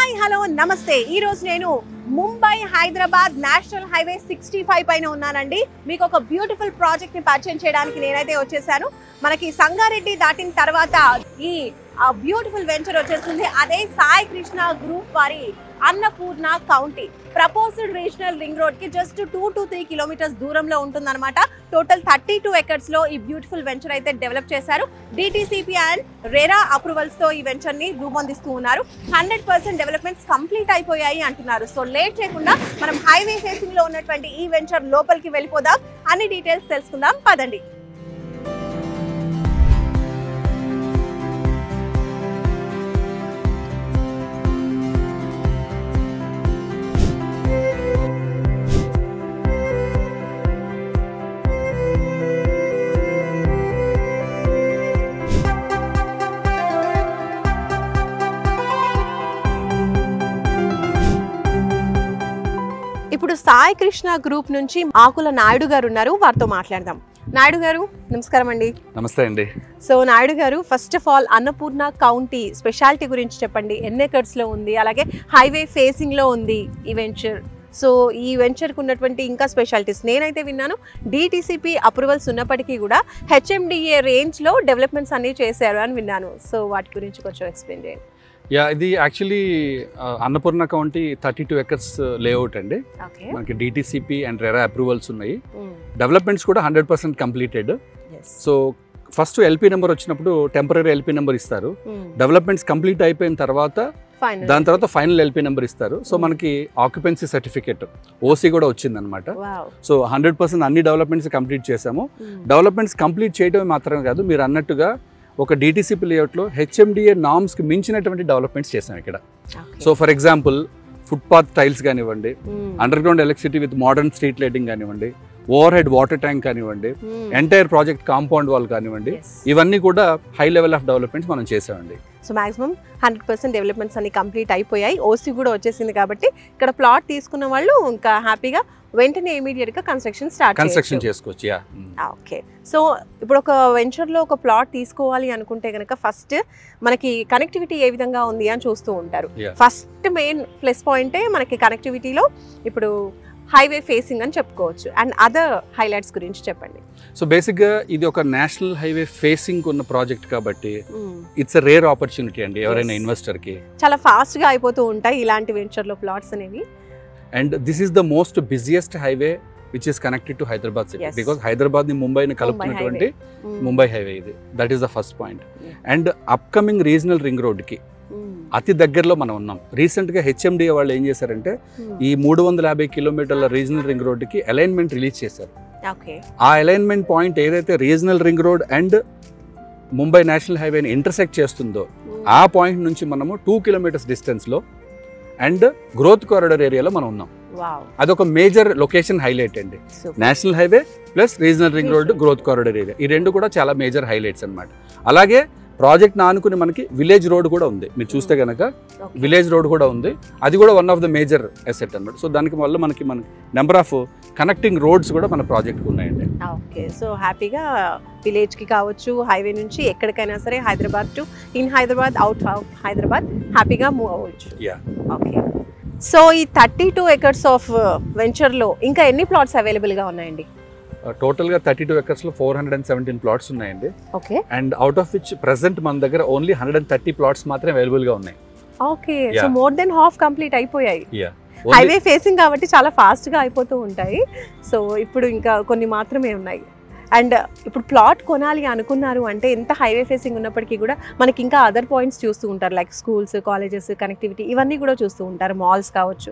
Hi hello నమస్తే ఈ రోజు నేను ముంబై హైదరాబాద్ నేషనల్ హైవే 65 పైన ఉన్నానండి. మీకు ఒక బ్యూటిఫుల్ ప్రాజెక్ట్ ని పరిచయం చేయడానికి నేనైతే వచ్చేసాను. మనకి సంగారెడ్డి దాటిన తర్వాత ఈ బ్యూటిఫుల్ వెంచర్ వచ్చేస్తుంది. అదే సాయి కృష్ణ గ్రూప్ వారి Annapurna county proposed regional ring road కి జస్ట్ 2 to 3 కిలోమీటర్స్ దూరంలో ఉంటుందన్నమాట. టోటల్ 32 ఎకర్స్ లో ఈ బ్యూటిఫుల్ వెంచర్ అయితే డెవలప్ చేశారు. డిటిసిపి అండ్ రెరా అప్రూవల్స్ తో ఈ వెంచర్ ని రూపొందిస్తూ ఉన్నారు. 100% డెవలప్మెంట్స్ కంప్లీట్ అయిపోయాయి అంటున్నారు. సో లేట్ చేయకుండా మనం హైవే ఫేసింగ్ లో ఉన్నటువంటి ఈ వెంచర్ లోపలికి వెళ్ళిపోదాం. అన్ని డీటెయిల్స్ తెలుసుకుందాం పదండి. ఇప్పుడు సాయి కృష్ణ గ్రూప్ నుంచి ఆకుల నాయుడు గారు ఉన్నారు, వారితో మాట్లాడదాం. నాయుడు గారు నమస్కారం అండి. నమస్తే అండి. సో నాయుడు గారు, first of all Annapurna county speciality గురించి చెప్పండి. ఎన్ని ఎకర్స్ లో ఉంది, అలాగే హైవే ఫేసింగ్ లో ఉంది ఈ వెంచర్. సో ఈ వెంచర్కి ఉన్నటువంటి ఇంకా స్పెషాలిటీస్ నేనైతే విన్నాను. డిటిసిపి అప్రూవల్స్ ఉన్నప్పటికీ కూడా హెచ్ఎండిఏ రేంజ్లో డెవలప్మెంట్స్ అన్ని చేశారు అని విన్నాను. సో వాటి గురించి కొంచెం ఎక్స్ప్లెయిన్ చేయండి. ఇది actually Annapurna county 32 acres layout అండి. మనకి డిటిసిపి అండ్ రెరా అప్రూవల్స్ ఉన్నాయి. డెవలప్మెంట్స్ కూడా 100% completed. So first LP number వచ్చినప్పుడు టెంపరీ ఎల్పీ నెంబర్ ఇస్తారు. డెవలప్మెంట్స్ కంప్లీట్ అయిపోయిన తర్వాత దాని తర్వాత ఫైనల్ ఎల్పీ నెంబర్ ఇస్తారు. సో మనకి ఆక్యుపెన్సీ సర్టిఫికేట్ ఓసీ కూడా వచ్చింది అనమాట. సో 100% అన్ని డెవలప్మెంట్స్ కంప్లీట్ చేసాము. డెవలప్మెంట్స్ కంప్లీట్ చేయడమే మాత్రమే కాదు, మీరు అన్నట్టుగా ఒక డిటిసిపి లేఅవుట్లో హెచ్ఎండిఏ నామ్స్కి మించినటువంటి డెవలప్మెంట్స్ చేసాం ఇక్కడ. So for example footpath tiles కానివ్వండి, underground electricity with modern street lighting కానివ్వండి, ఓవర్ హెడ్ వాటర్ ట్యాంక్ కానివ్వండి, ఎంటైర్ ప్రాజెక్ట్ కాంపౌండ్ వాల్ కానివ్వండి, ఇవన్నీ కూడా హై లెవెల్ ఆఫ్ డెవలప్మెంట్స్ మనం చేసామండి. సో మాక్సిమం 100% డెవలప్మెంట్స్ అన్ని కంప్లీట్ అయిపోయాయి. ఓసీ కూడా వచ్చేసింది కాబట్టి ఇక్కడ ప్లాట్ తీసుకున్న వాళ్ళు ఇంకా హ్యాపీగా వెంటనే ఇమీడియట్ గా కన్స్ట్రక్షన్ చేసుకోవచ్చు. ఓకే. సో ఇప్పుడు ఒక వెంచర్ లో ఒక ప్లాట్ తీసుకోవాలి అనుకుంటే కనుక ఫస్ట్ మనకి కనెక్టివిటీ ఏ విధంగా ఉంది అని చూస్తూ ఉంటారు. ఫస్ట్ మెయిన్ ప్లస్ పాయింటే మనకి కనెక్టివిటీలో ఇప్పుడు హైవే ఫేసింగ్ అని చెప్పుకోవచ్చు. అండ్ అదర్ హైలైట్స్ గురించి చెప్పండి. సో బేసిక్గా ఇది ఒక నేషనల్ హైవే ఫేసింగ్ ఉన్న ప్రాజెక్ట్ కాబట్టి ఇట్స్ ఎ రేర్ ఆపర్చునిటీ అండి ఎవరైనా ఇన్వెస్టర్కి. చాలా ఫాస్ట్గా అయిపోతూ ఉంటాయి ఇలాంటి వెంచర్లో ప్లాట్స్ అనేవి. And this is the most busiest highway which is connected to Hyderabad city, because Hyderabad ని ముంబైని కలుపుతున్నటువంటి ముంబై హైవే ఇది. That is the first point. And upcoming regional ring రోడ్కి అతి దగ్గరలో మనం ఉన్నాం. రీసెంట్గా హెచ్ఎండిఏ వాళ్ళు ఏం చేశారంటే ఈ 350 కిలోమీటర్ల రీజనల్ రింగ్ రోడ్కి అలైన్మెంట్ రిలీజ్ చేశారు. ఆ అలైన్మెంట్ పాయింట్ ఏదైతే regional ring road and Mumbai national హైవేని ఇంటర్సెక్ట్ చేస్తుందో ఆ పాయింట్ నుంచి మనము 2 కిలోమీటర్స్ డిస్టెన్స్లో అండ్ గ్రోత్ కారిడార్ ఏరియాలో మనం ఉన్నాం. అదొక మేజర్ లొకేషన్ హైలైట్ అండి. National highway plus regional ring road, growth corridor area, ఈ రెండు కూడా చాలా మేజర్ హైలైట్స్ అనమాట. అలాగే ప్రాజెక్ట్ ఆనుకుని మనకి విలేజ్ రోడ్ కూడా ఉంది. మీరు చూస్తే కనుక విలేజ్ రోడ్ కూడా ఉంది. అది కూడా one of the major asset అనమాట. సో దానికి వల్ల మనకి నెంబర్ ఆఫ్ కనెక్టింగ్ రోడ్స్ కూడా మన ప్రాజెక్ట్కి ఉన్నాయండి. ఓకే. సో హ్యాపీగా విలేజ్కి కావచ్చు, హైవే నుంచి ఎక్కడికైనా సరే, Hyderabad to in Hyderabad, out of Hyderabad హ్యాపీగా మూవ్ అవ్వచ్చు. ఓకే. సో ఈ 32 ఎకర్స్ ఆఫ్ వెంచర్లో ఇంకా ఎన్ని ప్లాట్స్ అవైలబుల్గా ఉన్నాయండి? టోటల్గా 32 ఎకర్స్లో 417 ప్లాట్స్ ఉన్నాయండి. Okay. And out of which present మన దగ్గర ఓన్లీ 130 ప్లాట్స్ మాత్రమే అవైలబుల్గా ఉన్నాయి. Okay. So more than half complete అయిపోయాయి. హైవే ఫేసింగ్ కాబట్టి చాలా ఫాస్ట్గా అయిపోతూ ఉంటాయి. సో ఇప్పుడు ఇంకా కొన్ని మాత్రమే ఉన్నాయి. అండ్ ఇప్పుడు ప్లాట్ కొనాలి అనుకున్నారు అంటే ఎంత హైవే ఫేసింగ్ ఉన్నప్పటికీ కూడా మనకి ఇంకా అదర్ పాయింట్స్ చూస్తూ ఉంటారు, లైక్ స్కూల్స్, కాలేజెస్, కనెక్టివిటీ, ఇవన్నీ కూడా చూస్తూ ఉంటారు, మాల్స్ కావచ్చు.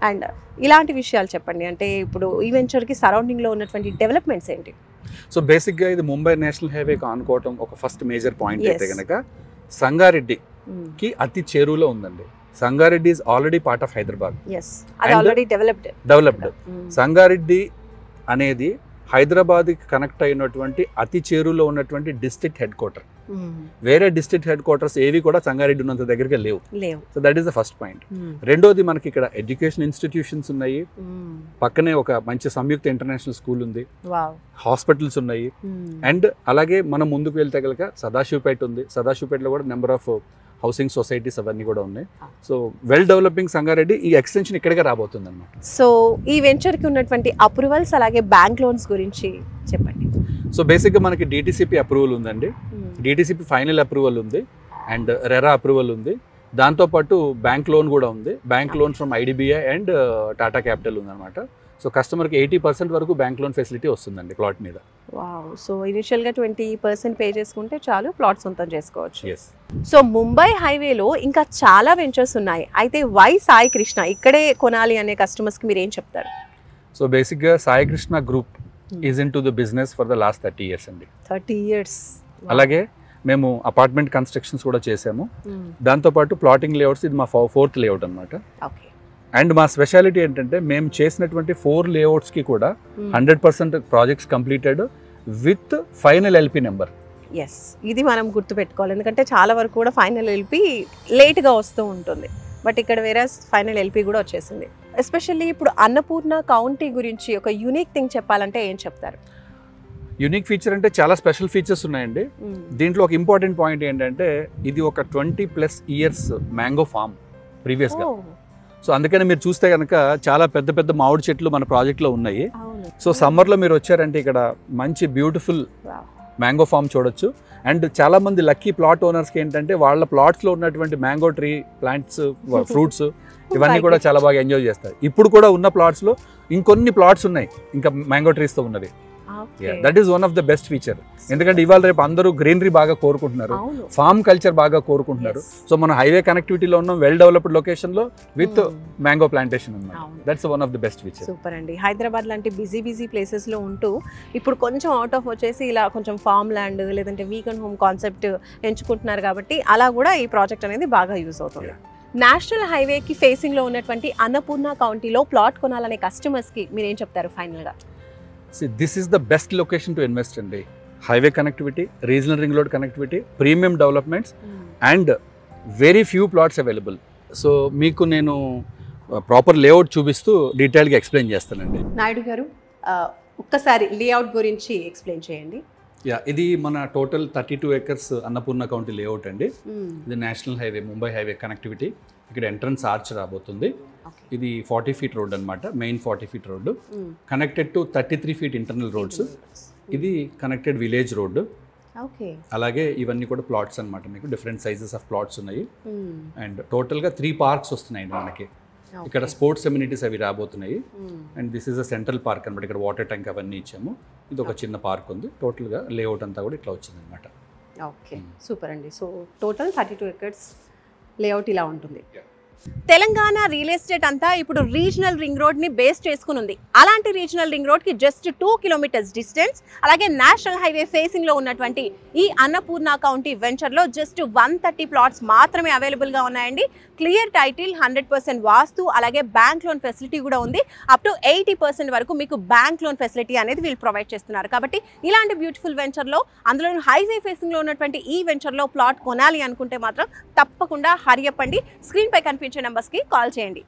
అండ్ ఇలాంటి విషయాలు చెప్పండి. అంటే ఇప్పుడు ఈ వెంచర్కి సరౌండింగ్లో ఉన్నటువంటి డెవలప్మెంట్స్ ఏంటి? సో బేసిక్గా ఇది ముంబై నేషనల్ హైవేకి ఆనుకోవటం ఒక ఫస్ట్ మేజర్ పాయింట్ అయితే కనుక సంగారెడ్డికి అతి చేరువలో ఉందండి. Sangareddy is already part of Hyderabad. Developed. Sangareddy అనేది హైదరాబాద్కి కనెక్ట్ అయినటువంటి అతి చేరులో ఉన్నటువంటి డిస్ట్రిక్ట్ హెడ్ క్వార్టర్. వేరే డిస్ట్రిక్ట్ హెడ్ క్వార్టర్స్ ఏవి కూడా సంగారెడ్డి ఉన్నంత దగ్గరగా లేవు. So that is the first point. రెండోది మనకి ఇక్కడ ఎడ్యుకేషన్ ఇన్స్టిట్యూషన్స్ ఉన్నాయి, పక్కనే ఒక మంచి సంయుక్త ఇంటర్నేషనల్ స్కూల్ ఉంది, హాస్పిటల్స్ ఉన్నాయి, అండ్ అలాగే మనం ముందుకు వెళ్తే కనుక సదాశివపేట ఉంది. సదాశివపేటలో కూడా నెంబర్ ఆఫ్ హౌసింగ్ సొసైటీస్ అవన్నీ కూడా ఉన్నాయి. So well developing Sangareddy. ఈ ఎక్స్టెన్షన్ ఇక్కడికే రాబోతుంది అన్నమాట. సో ఈ వెంచర్కి ఉన్నటువంటి అప్రూవల్స్ అలాగే బ్యాంక్ లోన్స్ గురించి చెప్పండి. సో బేసిక్గా మనకి డిటిసిపి అప్రూవల్ ఉందండి. డిటిసిపి ఫైనల్ అప్రూవల్ ఉంది అండ్ రెరా అప్రూవల్ ఉంది. దాంతోపాటు బ్యాంక్ లోన్ కూడా ఉంది. Bank loan from IDBI and Tata capital ఉందన్నమాట. సో కస్టమర్కి 80% వరకు బ్యాంక్ లోన్ ఫెసిలిటీ వస్తుందండి ప్లాట్ మీద. వావ్. సో ఇనిషియల్గా 20% పే చేసుకుంటే చాలు, ప్లాట్ సొంతం చేసుకోవచ్చు. ఎస్. సో ముంబై హైవేలో ఇంకా చాలా వెంచర్స్ ఉన్నాయి. అయితే వై సాయి కృష్ణ ఇక్కడే కొనాలి అనే కస్టమర్స్కి మీరు ఏం చెప్తారు? సో బేసిక్గా Sai Krishna group is in to the business for the last 30 years అండి. 30 years. అలాగే మేము అపార్ట్మెంట్ కన్స్ట్రక్షన్స్ కూడా చేసాము. దాంతోపాటు ప్లాటింగ్ లేఅవుట్స్, ఇది మా 4th లేఅవుట్ అనమాట. ఓకే. అండ్ మా స్పెషాలిటీ ఏంటంటే మేము చేసినటువంటి 4 లేఅవుట్స్కి కూడా 100% projects completed with final LP number. Yes, ఇది మనం గుర్తుపెట్టుకోవాలి. ఎందుకంటే చాలా వరకు కూడా ఫైనల్ ఎల్పి లేట్గా వస్తూ ఉంటుంది, బట్ ఇక్కడ వేరే ఫైనల్ ఎల్పి కూడా వచ్చేసింది. ఎస్పెషల్లీ ఇప్పుడు అన్నపూర్ణ కౌంటీ గురించి ఒక యూనిక్ థింగ్ చెప్పాలంటే ఏం చెప్తారు? యూనిక్ ఫీచర్ అంటే చాలా స్పెషల్ ఫీచర్స్ ఉన్నాయండి. దీంట్లో ఒక ఇంపార్టెంట్ పాయింట్ ఏంటంటే ఇది ఒక 20+ years మ్యాంగో ఫామ్ ప్రీవియస్గా. సో అందుకని మీరు చూస్తే కనుక చాలా పెద్ద పెద్ద మామిడి చెట్లు మన ప్రాజెక్ట్లో ఉన్నాయి. సో సమ్మర్లో మీరు వచ్చారంటే ఇక్కడ మంచి బ్యూటిఫుల్ మ్యాంగో ఫామ్ చూడొచ్చు. అండ్ చాలా మంది లక్కీ ప్లాట్ ఓనర్స్కి ఏంటంటే వాళ్ళ ప్లాట్స్లో ఉన్నటువంటి మ్యాంగో ట్రీ ప్లాంట్స్, ఫ్రూట్స్ ఇవన్నీ కూడా చాలా బాగా ఎంజాయ్ చేస్తారు. ఇప్పుడు కూడా ఉన్న ప్లాట్స్లో ఇంకొన్ని ప్లాట్స్ ఉన్నాయి ఇంకా మ్యాంగో ట్రీస్తో ఉన్నవి. That is one of the best feature. ఎందుకంటే ఇవాళ రేపు అందరూ గ్రీనరీ బాగా కోరుకుంటున్నారు, ఫార్మ్ కల్చర్ బాగా కోరుకుంటున్నారు. సో మన హైవే కనెక్టివిటీలో ఉన్న వెల్ డెవలప్డ్ లొకేషన్లో విత్ మ్యాంగో ప్లాంటేషన్ ఉంది. That's one of the best feature. Super అండి. హైదరాబాద్ లాంటి బిజీ ప్లేసెస్లో ఉంటూ ఇప్పుడు కొంచెం అవుట్ ఆఫ్ వచ్చేసి ఇలా కొంచెం ఫార్మ్ ల్యాండ్ లేదంటే వీకెండ్ హోమ్ కాన్సెప్ట్ ఎంచుకుంటున్నారు కాబట్టి అలా కూడా ఈ ప్రాజెక్ట్ అనేది బాగా యూజ్ అవుతుంది. నేషనల్ హైవేకి ఫేసింగ్లో ఉన్నటువంటి అన్నపూర్ణ కౌంటీలో ప్లాట్ కొనాలనే కస్టమర్స్కి మీరు ఏం చెప్తారు ఫైనల్గా? This is the best location to invest అండి. Highway connectivity, regional ring road connectivity, premium developments and very few plots available. So మీకు నేను ప్రాపర్ లేఅవుట్ చూపిస్తూ డీటెయిల్గా ఎక్స్ప్లెయిన్ చేస్తానండి. నాయుడు గారు ఒక్కసారి లేఅవుట్ గురించి ఎక్స్ప్లెయిన్ చేయండి. ఇది మన total 32 acres Annapurna county layout అండి. ఇది national highway, Mumbai highway connectivity. ఇక్కడ ఎంట్రన్స్ ఆర్చ్ రాబోతుంది. ఇది 40 feet రోడ్ అనమాట, main 40 feet road, connected to 33 feet internal roads. ఇది కనెక్టెడ్ విలేజ్ రోడ్డు. అలాగే ఇవన్నీ కూడా ప్లాట్స్ అనమాట. మీకు డిఫరెంట్ సైజెస్ ఆఫ్ ప్లాట్స్ ఉన్నాయి. అండ్ టోటల్గా 3 parks వస్తున్నాయండి మనకి. ఇక్కడ స్పోర్ట్స్ ఎమ్యూనిటీస్ అవి రాబోతున్నాయి. And this is a central park అనమాట. ఇక్కడ వాటర్ ట్యాంక్ అవన్నీ ఇచ్చాము. ఇది ఒక చిన్న పార్క్ ఉంది. టోటల్గా లేఅవుట్ అంతా కూడా ఇట్లా వచ్చింది అనమాట. ఓకే, సూపర్ అండి. సో టోటల్ 32 acres లేఅవుట్ ఇలా ఉంటుంది. తెలంగాణ రియల్ ఎస్టేట్ అంతా ఇప్పుడు రీజనల్ రింగ్ రోడ్ ని బేస్ చేసుకుని ఉంది. అలాంటి రీజనల్ రింగ్ రోడ్ కి జస్ట్ 2 kilometers డిస్టెన్స్, అలాగే నేషనల్ హైవే ఫేసింగ్ లో ఉన్నటువంటి ఈ అన్నపూర్ణ కౌంటీ వెంచర్ లో జస్ట్ 130 plots మాత్రమే అవైలబుల్ గా ఉన్నాయండి. క్లియర్ టైటిల్, 100% వాస్తు, అలాగే బ్యాంక్ లోన్ ఫెసిలిటీ కూడా ఉంది. అప్ టు 80% వరకు మీకు బ్యాంక్ లోన్ ఫెసిలిటీ అనేది వీళ్ళు ప్రొవైడ్ చేస్తున్నారు. కాబట్టి ఇలాంటి బ్యూటిఫుల్ వెంచర్ లో, అందులో హైవే ఫేసింగ్ లో ఉన్నటువంటి ఈ వెంచర్ లో ప్లాట్ కొనాలి అనుకుంటే మాత్రం తప్పకుండా హరి అప్ అండి. స్క్రీన్ పై కనిపించే నెంబర్స్ కి కాల్ చేయండి.